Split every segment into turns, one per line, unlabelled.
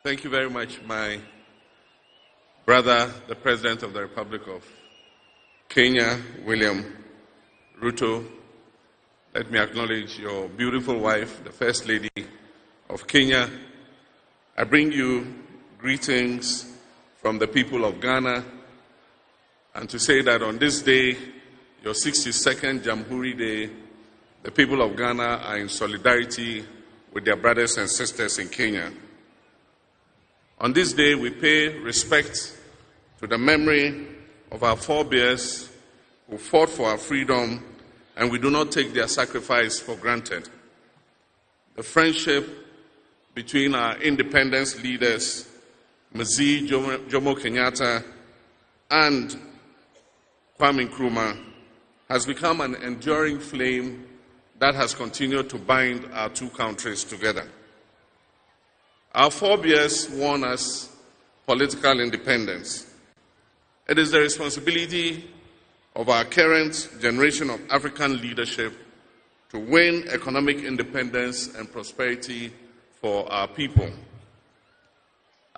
Thank you very much, my brother, the President of the Republic of Kenya, William Ruto. Let me acknowledge your beautiful wife, the First Lady of Kenya. I bring you greetings from the people of Ghana, and to say that on this day, your 62nd Jamhuri Day, the people of Ghana are in solidarity with their brothers and sisters in Kenya. On this day, we pay respect to the memory of our forebears who fought for our freedom, and we do not take their sacrifice for granted. The friendship between our independence leaders, Mzee Jomo Kenyatta and Kwame Nkrumah, has become an enduring flame that has continued to bind our two countries together. Our forebears won us political independence. It is the responsibility of our current generation of African leadership to win economic independence and prosperity for our people.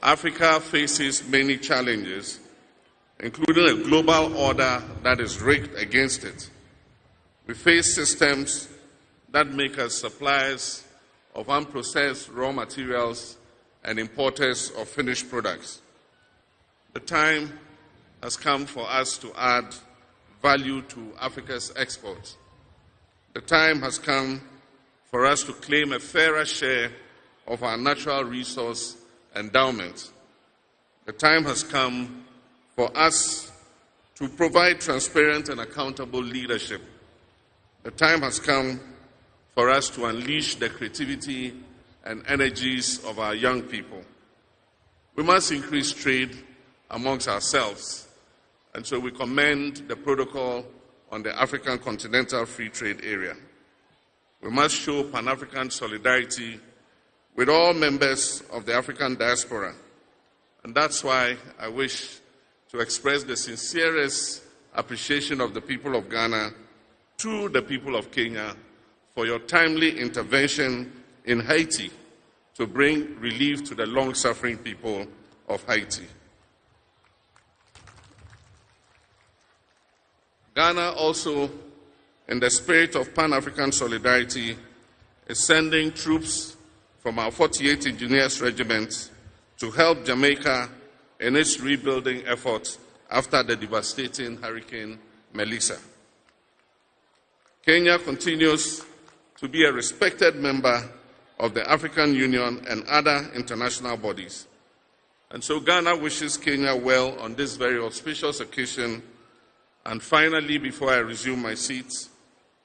Africa faces many challenges, including a global order that is rigged against it. We face systems that make us suppliers of unprocessed raw materials and importers of finished products. The time has come for us to add value to Africa's exports. The time has come for us to claim a fairer share of our natural resource endowment. The time has come for us to provide transparent and accountable leadership. The time has come for us to unleash the creativity and energies of our young people. We must increase trade amongst ourselves, and so we commend the protocol on the African Continental Free Trade Area. We must show Pan-African solidarity with all members of the African diaspora, and that's why I wish to express the sincerest appreciation of the people of Ghana to the people of Kenya for your timely intervention in Haiti to bring relief to the long-suffering people of Haiti. Ghana also, in the spirit of Pan-African solidarity, is sending troops from our 48th Engineers Regiment to help Jamaica in its rebuilding efforts after the devastating Hurricane Melissa. Kenya continues to be a respected member of the African Union and other international bodies. And so Ghana wishes Kenya well on this very auspicious occasion. And finally, before I resume my seat,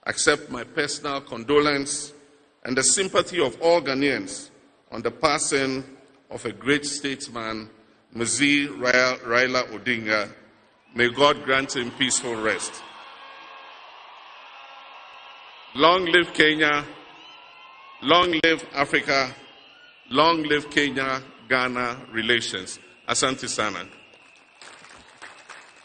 accept my personal condolence and the sympathy of all Ghanaians on the passing of a great statesman, Mzee Raila Odinga. May God grant him peaceful rest. Long live Kenya, long live Africa, long live Kenya-Ghana relations. Asante sana.